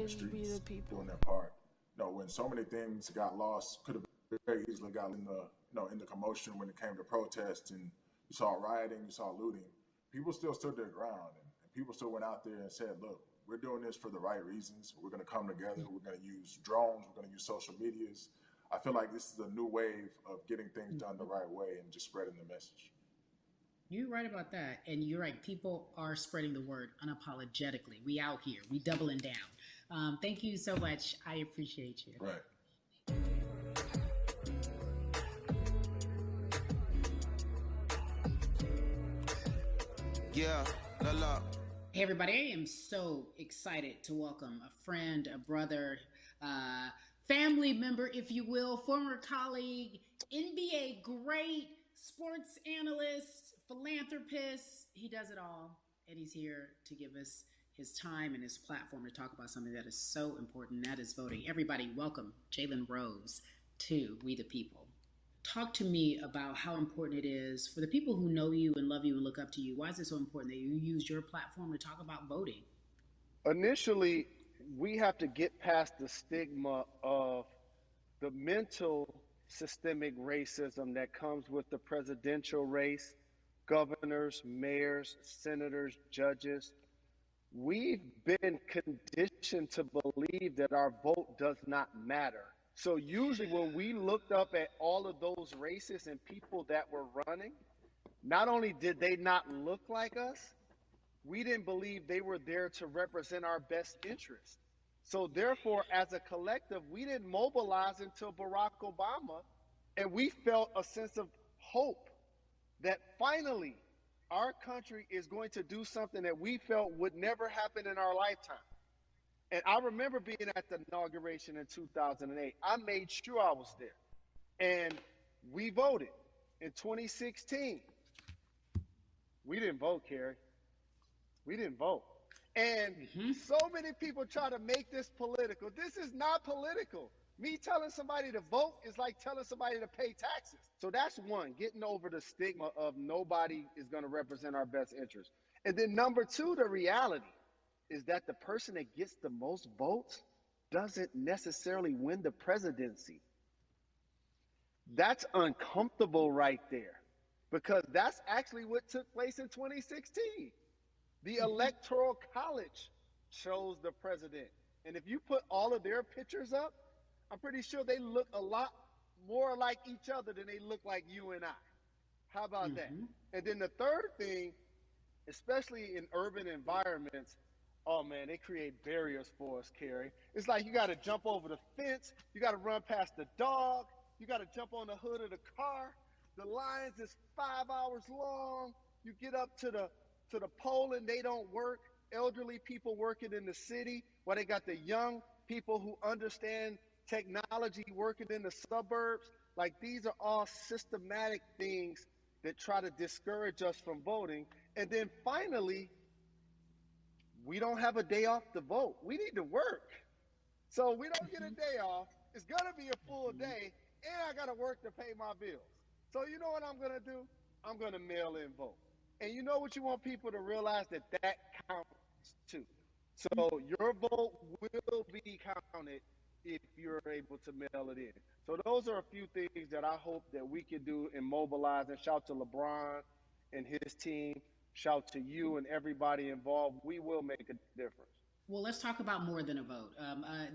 the always be streets the people. doing their part. When so many things got lost, could have very easily got in the in the commotion when it came to protests, and you saw rioting, you saw looting. People still stood their ground, and people still went out there and said, "Look, we're doing this for the right reasons. We're going to come together. We're going to use drones. We're going to use social medias." I feel like this is a new wave of getting things done the right way and just spreading the message. You're right about that. And you're right. People are spreading the word unapologetically. We out here. We doubling down. Thank you so much. I appreciate you. Right. Yeah, la. Hey, everybody. I am so excited to welcome a friend, a brother, family member, if you will, former colleague, NBA great, sports analyst, philanthropist. He does it all. And he's here to give us his time and his platform to talk about something that is so important, and that is voting. Everybody, welcome Jalen Rose to We the People. Talk to me about how important it is for the people who know you and love you and look up to you. Why is it so important that you use your platform to talk about voting? Initially, we have to get past the stigma of the mental systemic racism that comes with the presidential race, governors, mayors, senators, judges. We've been conditioned to believe that our vote does not matter. So usually when we looked up at all of those races and people that were running, not only did they not look like us, we didn't believe they were there to represent our best interest. So therefore, as a collective, we didn't mobilize until Barack Obama, and we felt a sense of hope that finally our country is going to do something that we felt would never happen in our lifetime. And I remember being at the inauguration in 2008. I made sure I was there. And we voted. In 2016, we didn't vote, Carrie. We didn't vote. And so many people try to make this political. This is not political. Me telling somebody to vote is like telling somebody to pay taxes. So that's one, getting over the stigma of nobody is going to represent our best interest. And then number two, the reality is that the person that gets the most votes doesn't necessarily win the presidency. That's uncomfortable right there, because that's actually what took place in 2016. The Electoral College chose the president. And if you put all of their pictures up, I'm pretty sure they look a lot more like each other than they look like you and I. How about that? And then the third thing, especially in urban environments, oh man, they create barriers for us, Carrie. It's like you got to jump over the fence, you got to run past the dog, you got to jump on the hood of the car. The lines is 5 hours long. You get up to the poll and they don't work. Elderly people working in the city, while they got the young people who understand technology working in the suburbs. Like, these are all systematic things that try to discourage us from voting. And then finally, we don't have a day off to vote. We need to work. So we don't get a day off. It's going to be a full day, and I got to work to pay my bills. So you know what I'm going to do? I'm going to mail in vote. And you know what you want people to realize? That counts too. So your vote will be counted if you're able to mail it in. So those are a few things that I hope that we can do and mobilize. And shout to LeBron and his team. Shout to you and everybody involved. We will make a difference. Well, let's talk about more than a vote.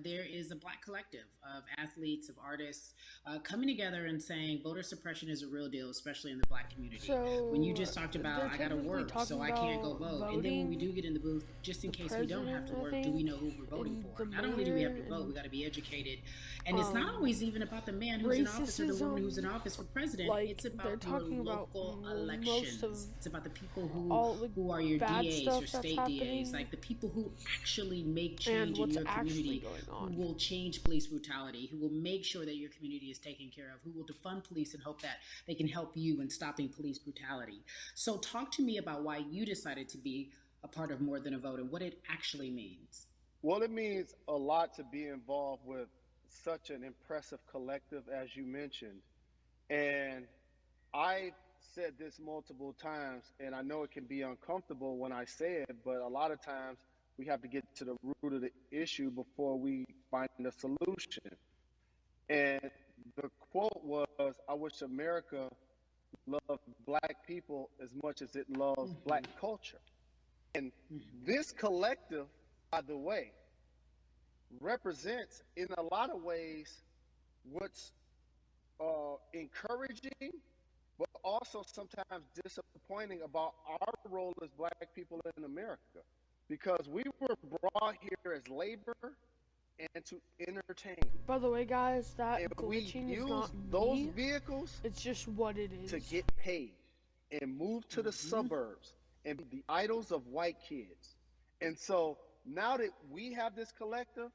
There is a Black collective of athletes, of artists coming together and saying voter suppression is a real deal, especially in the Black community. So when you just talked about, I got to work, so I can't go vote. And then when we do get in the booth, just in case we don't have to work, do we know who we're voting for? Not only do we have to vote, we got to be educated. And it's not always even about the man who's in office or the woman who's in office for president. Like, it's about your local elections. It's about the people who are your DAs, your state DAs, like the people who actually make change in your community, who will change police brutality, who will make sure that your community is taken care of, who will defund police and hope that they can help you in stopping police brutality. So talk to me about why you decided to be a part of More Than a Vote and what it actually means. Well, it means a lot to be involved with such an impressive collective, as you mentioned. And I've said this multiple times, and I know it can be uncomfortable when I say it, but a lot of times we have to get to the root of the issue before we find a solution. And the quote was, I wish America loved black people as much as it loves black Mm-hmm. culture. And Mm-hmm. this collective, by the way, represents in a lot of ways what's encouraging, but also sometimes disappointing about our role as black people in America. Because we were brought here as labor and to entertain. By the way, guys, that And we glitching is use not those me. vehicles It's just what it to is. get paid and move to the Mm-hmm. suburbs and be the idols of white kids. And so now that we have this collective,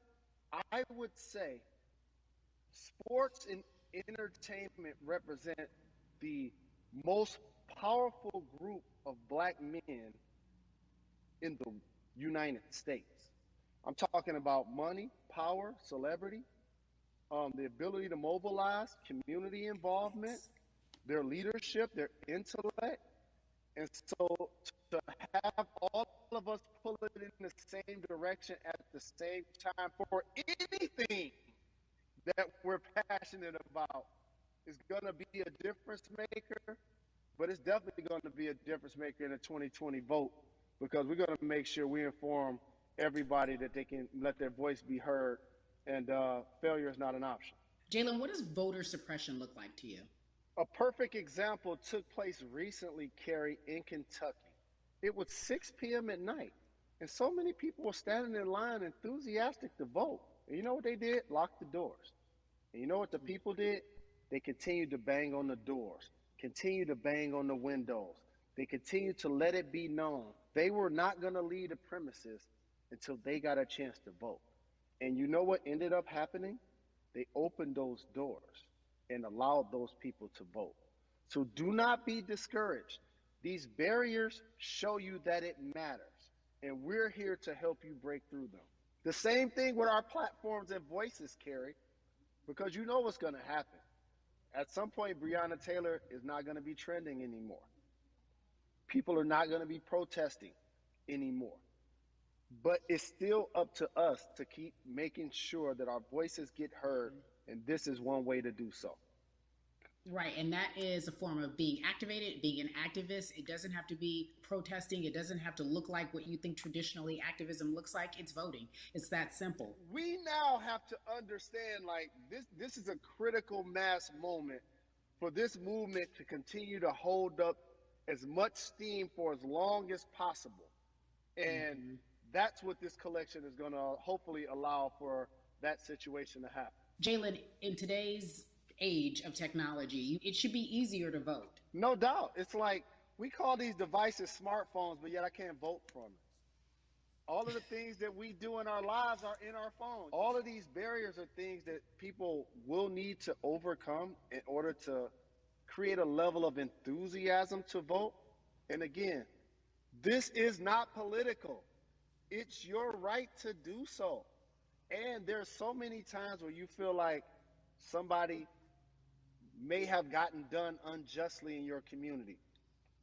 I would say sports and entertainment represent the most powerful group of black men in the United States. I'm talking about money, power, celebrity, the ability to mobilize, community involvement, Facts. their leadership, their intellect. And so to have all of us pull it in the same direction at the same time for anything that we're passionate about is going to be a difference maker, but it's definitely going to be a difference maker in the 2020 vote because we're going to make sure we inform everybody that they can let their voice be heard, and failure is not an option. Jalen, what does voter suppression look like to you? A perfect example took place recently, Carrie, in Kentucky. It was 6 p.m. at night, and so many people were standing in line enthusiastic to vote. And you know what they did? Locked the doors. And you know what the people did? They continued to bang on the doors, continued to bang on the windows. They continued to let it be known they were not going to leave the premises until they got a chance to vote. And you know what ended up happening? They opened those doors and allowed those people to vote. So do not be discouraged. These barriers show you that it matters, and we're here to help you break through them. The same thing with our platforms and voices, Carrie, because you know what's going to happen. At some point, Breonna Taylor is not going to be trending anymore. People are not going to be protesting anymore. But it's still up to us to keep making sure that our voices get heard, and this is one way to do so. Right, and that is a form of being activated, being an activist. It doesn't have to be protesting. It doesn't have to look like what you think traditionally activism looks like. It's voting. It's that simple. We now have to understand, like, this is a critical mass moment for this movement to continue to hold up as much steam for as long as possible. And Mm-hmm. that's what this collection is going to hopefully allow for that situation to happen. Jalen, in today's age of technology, it should be easier to vote. No doubt. It's like we call these devices smartphones, but yet I can't vote from it. All of the things that we do in our lives are in our phones. All of these barriers are things that people will need to overcome in order to create a level of enthusiasm to vote. And again, this is not political. It's your right to do so. And there's so many times where you feel like somebody may have gotten done unjustly in your community.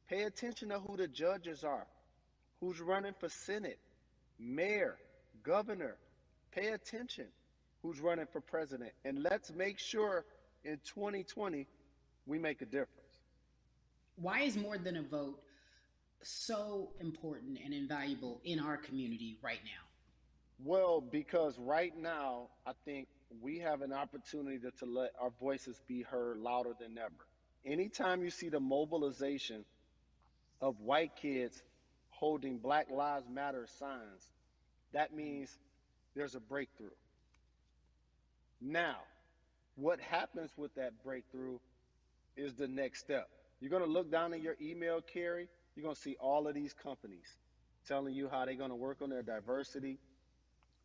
Pay attention to who the judges are, who's running for Senate, mayor, governor. Pay attention who's running for president. And let's make sure in 2020 we make a difference. Why is more than a vote so important and invaluable in our community right now? Well, because right now, I think we have an opportunity to let our voices be heard louder than ever. Anytime you see the mobilization of white kids holding Black Lives Matter signs, that means there's a breakthrough. Now, what happens with that breakthrough is the next step. You're going to look down in your email, Carrie, you're going to see all of these companies telling you how they're going to work on their diversity,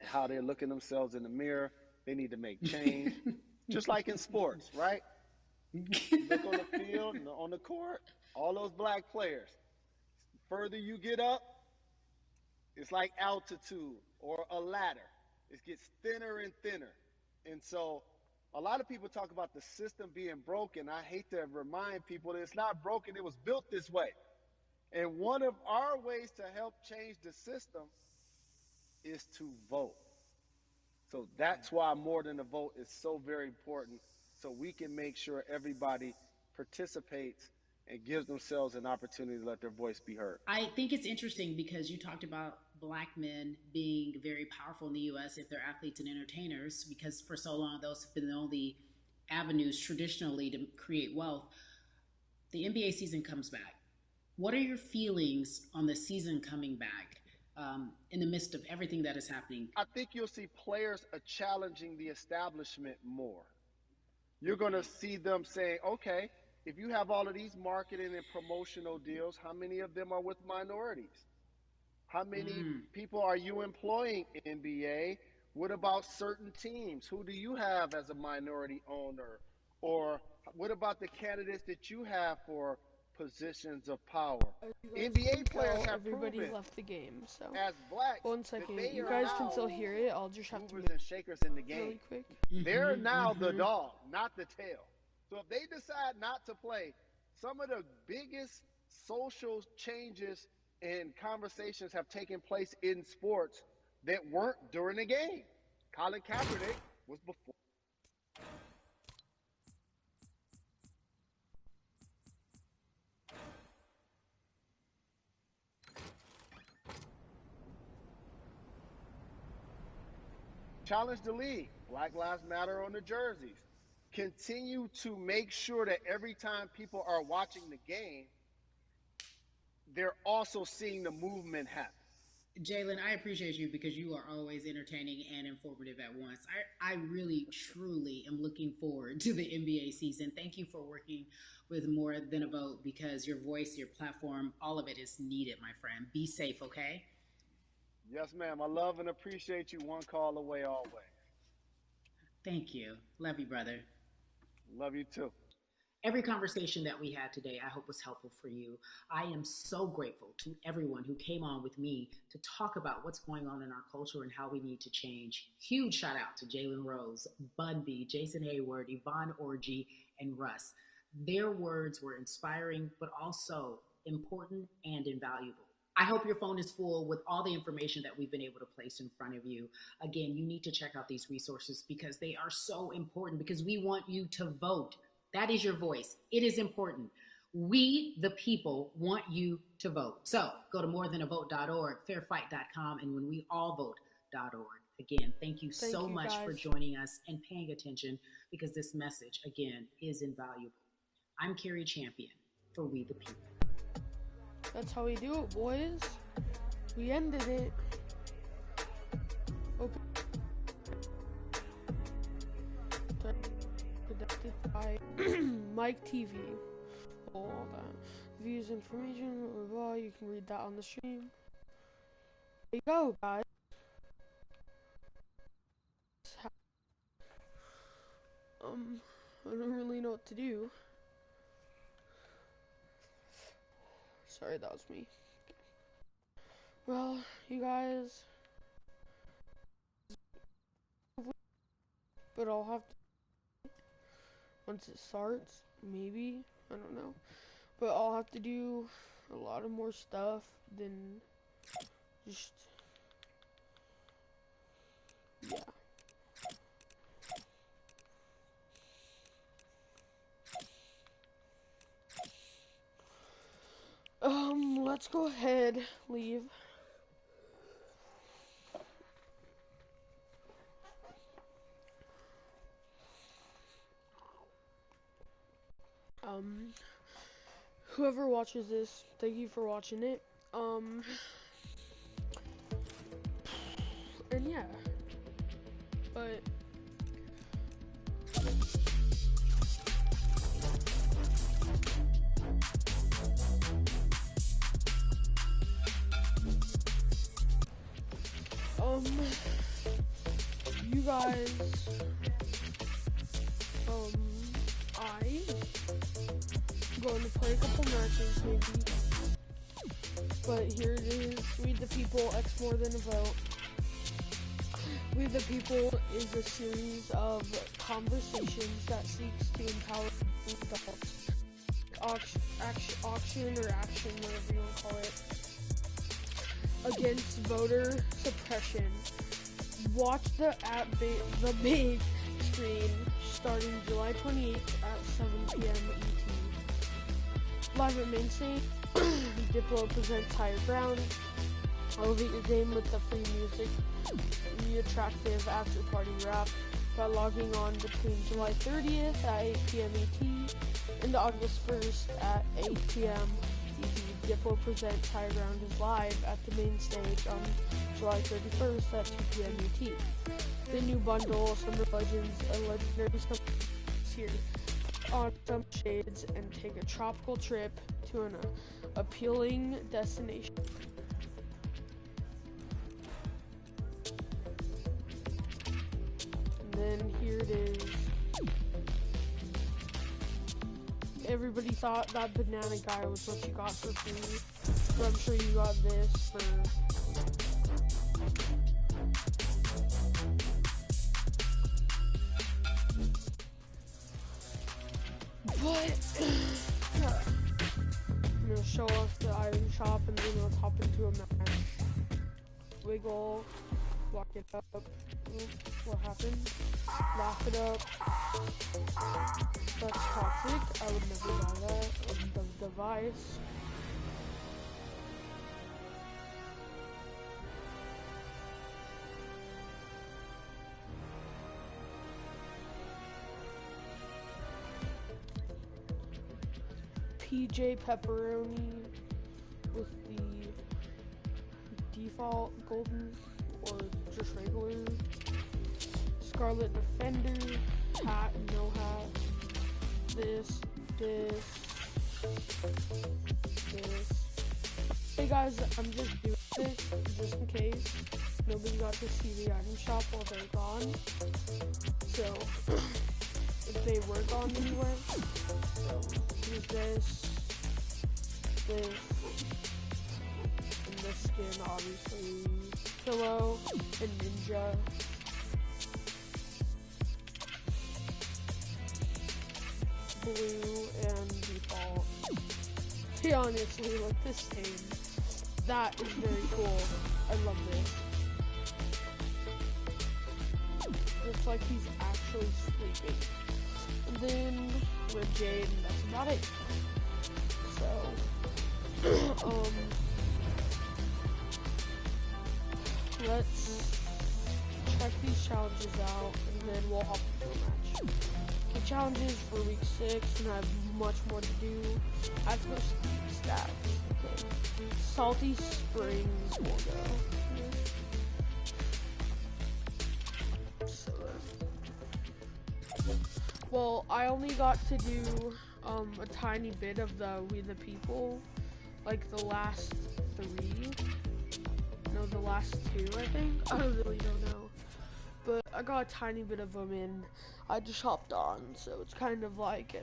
how they're looking themselves in the mirror. They need to make change, just like in sports, right? Look on the field, on the court, all those black players. The further you get up, it's like altitude or a ladder. It gets thinner and thinner. And so a lot of people talk about the system being broken. I hate to remind people that it's not broken. It was built this way. And one of our ways to help change the system is to vote. So that's why more than a vote is so very important. So we can make sure everybody participates and gives themselves an opportunity to let their voice be heard. I think it's interesting because you talked about black men being very powerful in the U.S. if they're athletes and entertainers, because for so long those have been the only avenues traditionally to create wealth. The NBA season comes back. What are your feelings on the season coming back in the midst of everything that is happening? I think you'll see players challenging the establishment more. You're going to see them saying, okay, if you have all of these marketing and promotional deals, how many of them are with minorities? How many people are you employing in NBA? What about certain teams? Who do you have as a minority owner? Or what about the candidates that you have for positions of power? NBA players have everybody proven left the game, so as blacks 1 that second. they You are guys can now still hear it. I'll just have to movers move and shakers in the game. really quick. They're now the dog, not the tail. So if they decide not to play, some of the biggest social changes and conversations have taken place in sports that weren't during the game. Colin Kaepernick was before. Challenge the league. Black Lives Matter on the jerseys. Continue to make sure that every time people are watching the game, they're also seeing the movement happen. Jalen, I appreciate you because you are always entertaining and informative at once. I really, truly am looking forward to the NBA season. Thank you for working with More Than a Vote because your voice, your platform, all of it is needed, my friend. Be safe, okay? Yes, ma'am. I love and appreciate you. One call away always. Thank you. Love you, brother. Love you too. Every conversation that we had today, I hope was helpful for you. I am so grateful to everyone who came on with me to talk about what's going on in our culture and how we need to change. Huge shout out to Jalen Rose, Bun B, Jason Hayward, Yvonne Orgy, and Russ. Their words were inspiring, but also important and invaluable. I hope your phone is full with all the information that we've been able to place in front of you. Again, you need to check out these resources because they are so important because we want you to vote. That is your voice. It is important. We, the people, want you to vote. So go to morethanavote.org, fairfight.com, and whenweallvote.org. Again, thank you so much for joining us and paying attention because this message, again, is invaluable. I'm Carrie Champion for We the People. That's how we do it, boys. We ended it. Okay. Conducted by Mike TV. All that. Views, information, blah, blah, blah. You can read that on the stream. There you go, guys. I don't really know what to do. Sorry, that was me. Well, you guys, but I'll have to, once it starts, maybe, I don't know, but I'll have to do a lot of more stuff than just, yeah. Let's go ahead, leave. Whoever watches this, thank you for watching it. And yeah, but you guys, I going to play a couple matches maybe, but here it is. We the People, X More Than a Vote. We the People is a series of conversations that seeks to empower adults. Auction or action, whatever you want to call it. against voter suppression. Watch the big screen starting July 28th at 7 p.m. ET. Live at main stage, Diplo presents Higher Ground. Elevate your game with the free music. Be attractive after party rap by logging on between July 30th at 8 p.m. ET and August 1st at 8 p.m. ET. Diplo presents Higher Ground is live at the main stage on July 31st at 2 p.m. ET. The new bundle, Summer Legends, and Legendary Summer is here. Put on some shades and take a tropical trip to an appealing destination. And then here it is. Everybody thought that banana guy was what you got for free, but I'm sure you got this for... But, I'm gonna show off the item shop and then let's hop into a match. Wiggle, walk it up. Oops, what happened? Laugh it up. That's toxic. I would never buy that. The device. PJ Pepperoni with the default golden or just regular. Scarlet Defender, hat, no hat. This. Hey guys, I'm just doing this just in case nobody got to see the item shop while they're gone. So, if they were gone anywhere, so here's this, and this skin, obviously, Pillow, and Ninja. Blue and default. Hey, honestly, like this stain, that is very cool. I love this. Looks like he's actually sleeping. And then with Jade, and that's about it. So, let's check these challenges out, and then we'll hop into a match. The challenges for week 6, and I have much more to do. I have to go see stats. Okay. Salty Springs will go. So, well, I only got to do a tiny bit of the We the People, like the last 3. No, the last 2, I think. I really don't know. But I got a tiny bit of them in. I just hopped on, so it's kind of like,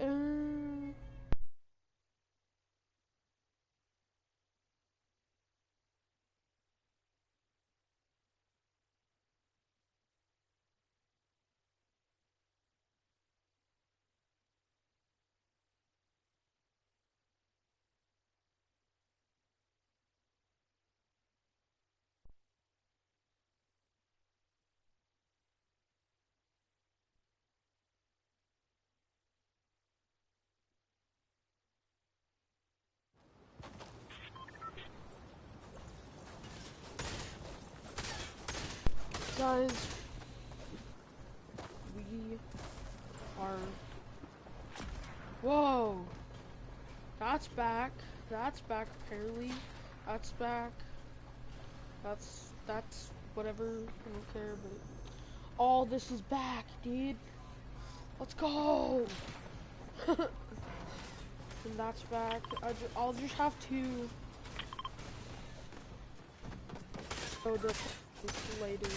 guys, we are, whoa, that's back, apparently, that's back, that's whatever, I don't care, but all this is back, dude, let's go. And that's back. I'll just have to show this later.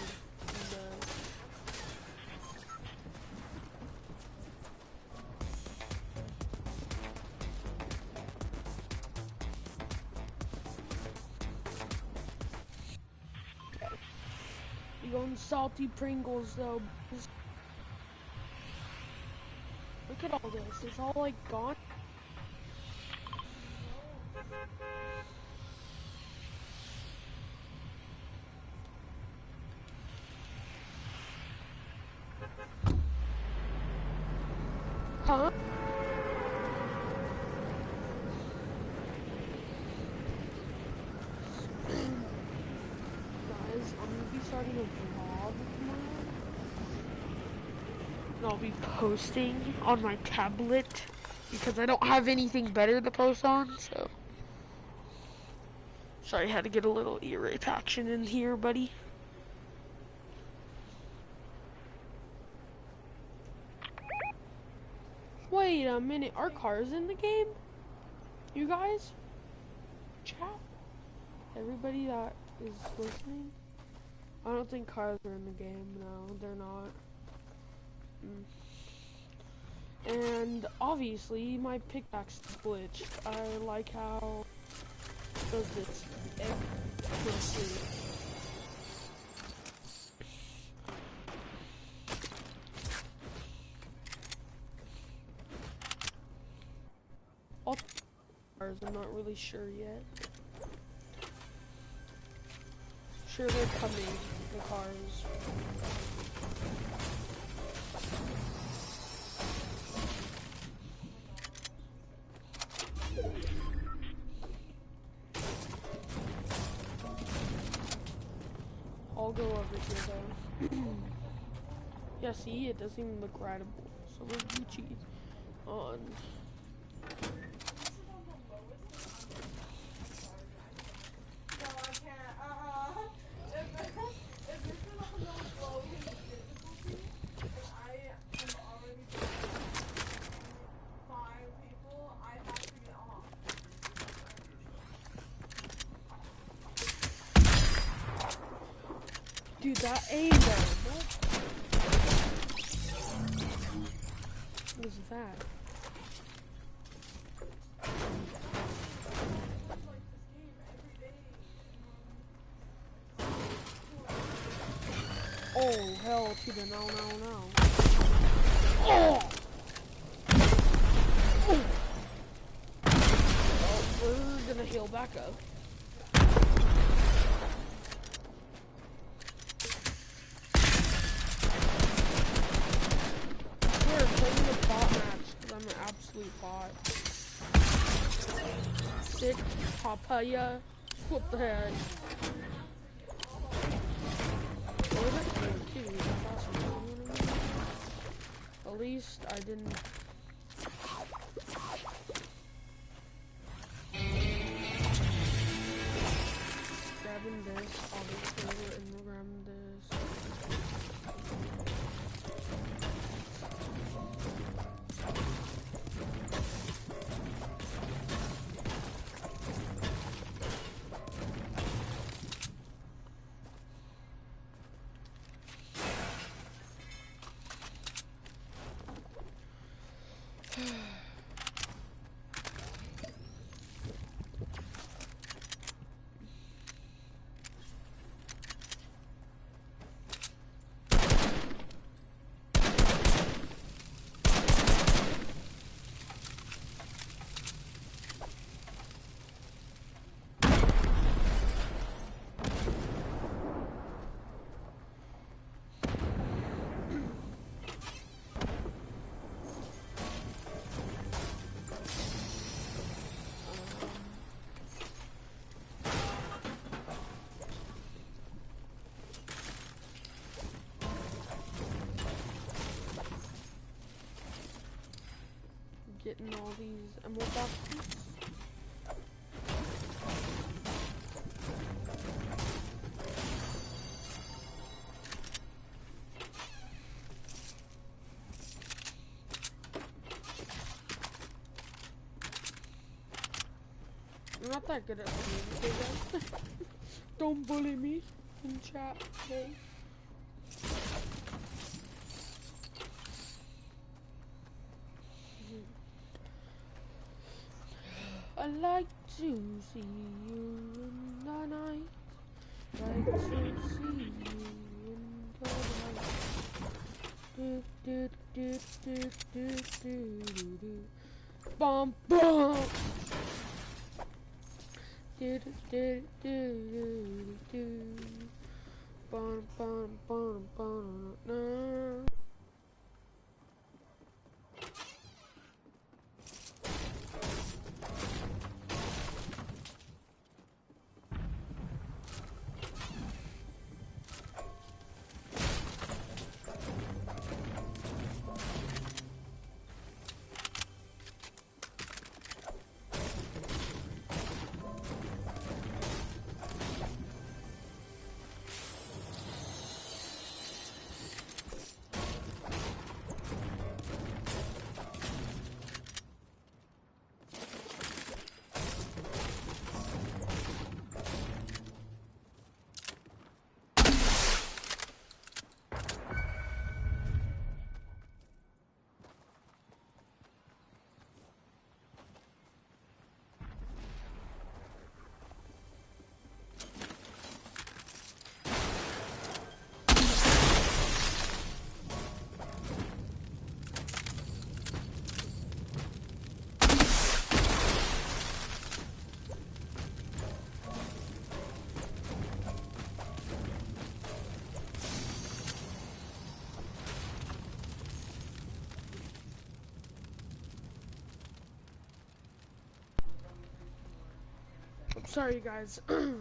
We going salty Pringles though. Look at all this. It's all like gone. Huh? Guys, I'm gonna be starting a vlog tomorrow. And I'll be posting on my tablet because I don't have anything better to post on, so. Sorry, I had to get a little ear rape action in here, buddy. Wait a minute, are cars in the game? You guys? Chat? Everybody that is listening? I don't think cars are in the game. No, they're not. And obviously, my pickaxe is glitched. I like how it does this accuracy. All cars, I'm not really sure yet. Sure, they're coming, the cars. I'll go over here though. Yeah, see, it doesn't even look rideable. So we're Gucci on. Dude, that aim though. What is that? Oh, hell to the no. Oh! Oh! Well, we're gonna heal back up. We're playing a bot match because I'm an absolute bot. Sick papaya. What the heck? Oh, that's cool too. That's awesome. At least I didn't. Grabbing this, obviously, and we're grabbing this. Getting all these emerald boxes. I'm not that good at bullying, okay, guys? Don't bully me in chat, okay? I like to see you in the night. Like to see you in the night. Do do do do do do do do. Bum bum. Do do do do do do. Bum bum bum bum. No. Sorry, guys. I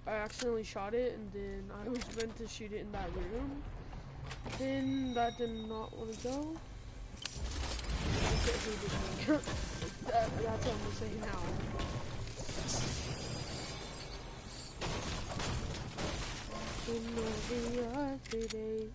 accidentally shot it, and then I was meant to shoot it in that room. Then that did not want to go. That's what I'm saying now. Every day,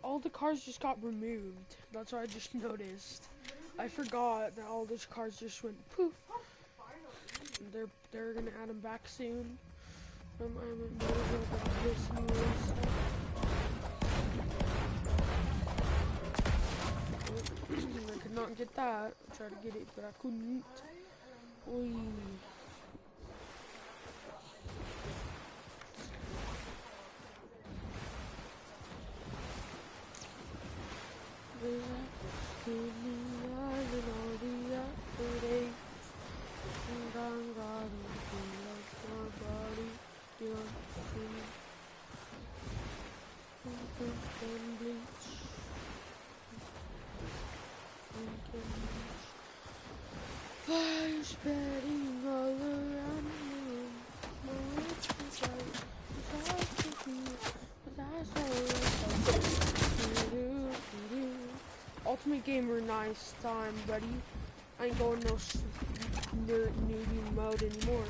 all the cars just got removed. That's what I just noticed. I forgot that all those cars just went poof. They're gonna add them back soon. I could not get that. I tried to get it, but I couldn't. Oy. Fire spreading all around the room. No, it's inside. Ultimate Gamer, nice time, buddy. I ain't going no newbie mode anymore.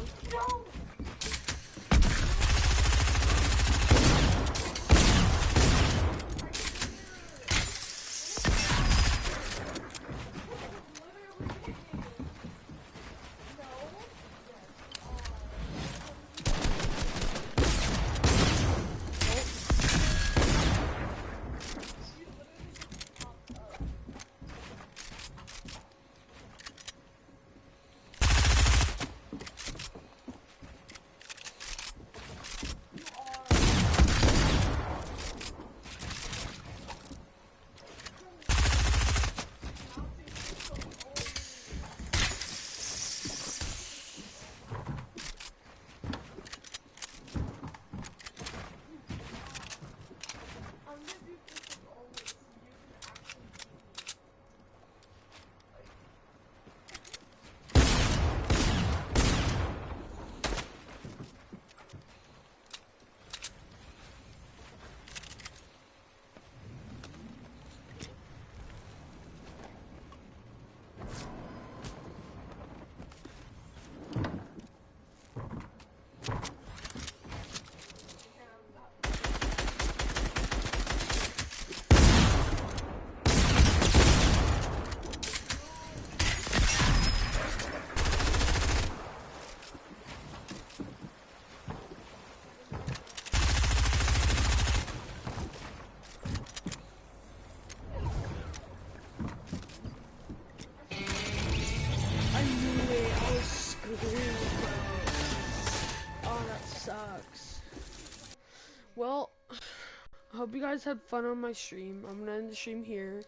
Well, I hope you guys had fun on my stream. I'm gonna end the stream here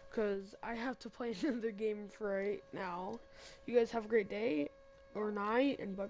because I have to play another game for right now. You guys have a great day or night, and bye.